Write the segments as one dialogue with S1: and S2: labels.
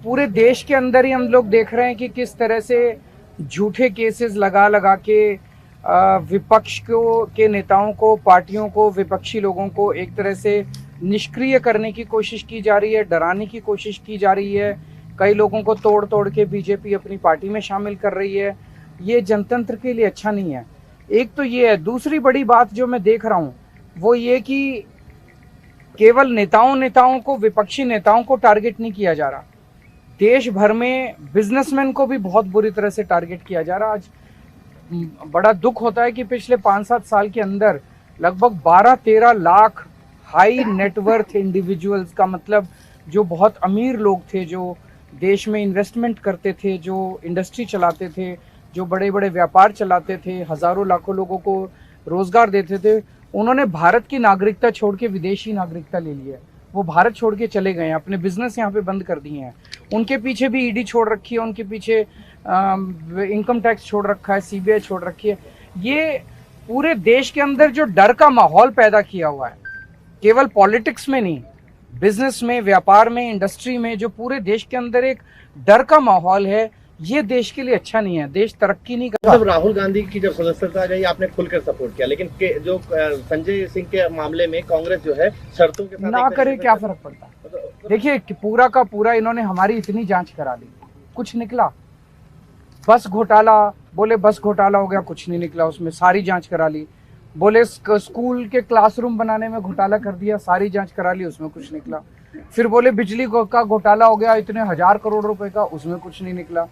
S1: पूरे देश के अंदर ही हम लोग देख रहे हैं कि किस तरह से झूठे केसेस लगा लगा के विपक्ष के नेताओं को, पार्टियों को, विपक्षी लोगों को एक तरह से निष्क्रिय करने की कोशिश की जा रही है, डराने की कोशिश की जा रही है। कई लोगों को तोड़ तोड़ के बीजेपी अपनी पार्टी में शामिल कर रही है। ये जनतंत्र के लिए अच्छा नहीं है। एक तो ये है। दूसरी बड़ी बात जो मैं देख रहा हूँ वो ये कि केवल नेताओं को, विपक्षी नेताओं को टारगेट नहीं किया जा रहा, देश भर में बिजनेसमैन को भी बहुत बुरी तरह से टारगेट किया जा रहा। आज बड़ा दुख होता है कि पिछले 5-7 साल के अंदर लगभग 12-13 लाख हाई नेटवर्थ इंडिविजुअल्स का मतलब जो बहुत अमीर लोग थे, जो देश में इन्वेस्टमेंट करते थे, जो इंडस्ट्री चलाते थे, जो बड़े बड़े व्यापार चलाते थे, हजारों लाखों लोगों को रोजगार देते थे, उन्होंने भारत की नागरिकता छोड़ के विदेशी नागरिकता ले ली है। वो भारत छोड़ के चले गए हैं, अपने बिजनेस यहाँ पे बंद कर दिए हैं। उनके पीछे भी ईडी छोड़ रखी है, उनके पीछे इनकम टैक्स छोड़ रखा है, सीबीआई छोड़ रखी है। ये पूरे देश के अंदर जो डर का माहौल पैदा किया हुआ है, केवल पॉलिटिक्स में नहीं, बिजनेस में, व्यापार में, इंडस्ट्री में, जो पूरे देश के अंदर एक डर का माहौल है, ये देश के लिए अच्छा नहीं है। देश तरक्की नहीं कर।
S2: जब राहुल गांधी की जब सदस्यता गई आपने खुलकर सपोर्ट किया, लेकिन जो संजय सिंह के मामले में कांग्रेस जो है शर्तों के साथ
S1: ना करे क्या फर्क पड़ता है। देखिए पूरा का पूरा इन्होंने हमारी इतनी जांच करा ली, कुछ निकला। बस घोटाला बोले, बस घोटाला हो गया, कुछ नहीं निकला उसमें, सारी जांच करा ली। बोले स्कूल के क्लासरूम बनाने में घोटाला कर दिया, सारी जांच करा ली, उसमें कुछ निकला। फिर बोले बिजली का घोटाला हो गया, इतने 1000 करोड़ रुपए का, उसमें कुछ नहीं निकला।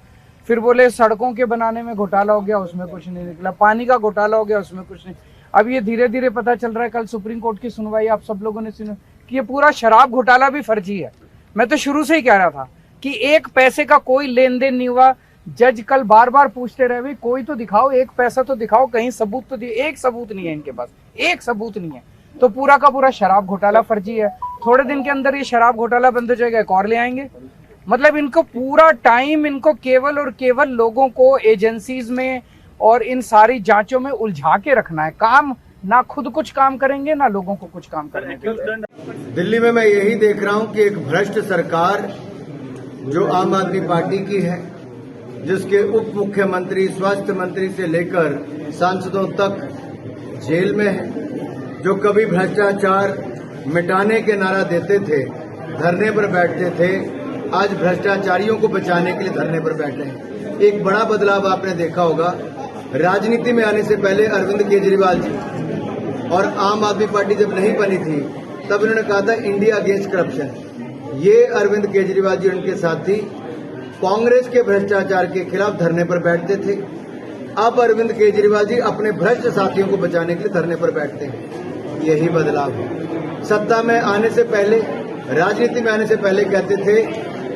S1: फिर बोले सड़कों के बनाने में घोटाला हो गया, उसमें कुछ नहीं निकला। पानी का घोटाला हो गया, उसमें कुछ नहीं। अब ये धीरे धीरे पता चल रहा है, कल सुप्रीम कोर्ट की सुनवाई आप सब लोगों ने सुनी, कि ये पूरा शराब घोटाला भी फर्जी है। मैं तो शुरू से ही कह रहा था कि एक पैसे का कोई लेन देन नहीं हुआ। जज कल बार बार पूछते रहे, भाई कोई तो दिखाओ, एक पैसा तो दिखाओ, कहीं सबूत तो दिए। एक सबूत नहीं है इनके पास, एक सबूत नहीं है। तो पूरा का पूरा शराब घोटाला फर्जी है। थोड़े दिन के अंदर ये शराब घोटाला बंद हो जाएगा, एक और ले आएंगे। मतलब इनको पूरा टाइम, इनको केवल और केवल लोगों को एजेंसीज में और इन सारी जांचों में उलझा के रखना है। काम ना खुद कुछ काम करेंगे, ना लोगों को कुछ काम करने के लिए।
S3: दिल्ली में मैं यही देख रहा हूं कि एक भ्रष्ट सरकार जो आम आदमी पार्टी की है, जिसके उप मुख्यमंत्री, स्वास्थ्य मंत्री से लेकर सांसदों तक जेल में है, जो कभी भ्रष्टाचार मिटाने के नारा देते थे, धरने पर बैठते थे, आज भ्रष्टाचारियों को बचाने के लिए धरने पर बैठे हैं। एक बड़ा बदलाव आपने देखा होगा, राजनीति में आने से पहले अरविंद केजरीवाल जी और आम आदमी पार्टी जब नहीं बनी थी तब उन्होंने कहा था इंडिया अगेंस्ट करप्शन। ये अरविंद केजरीवाल जी उनके साथी कांग्रेस के भ्रष्टाचार के खिलाफ धरने पर बैठते थे। अब अरविंद केजरीवाल जी अपने भ्रष्ट साथियों को बचाने के लिए धरने पर बैठते हैं। यही बदलाव है। सत्ता में आने से पहले, राजनीति में आने से पहले कहते थे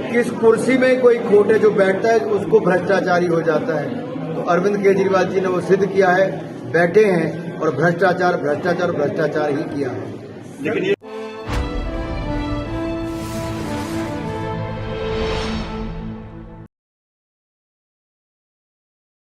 S3: कि इस कुर्सी में कोई खोटे जो बैठता है उसको भ्रष्टाचारी हो जाता है। तो अरविंद केजरीवाल जी ने वो सिद्ध किया है, बैठे हैं और भ्रष्टाचार ही किया है।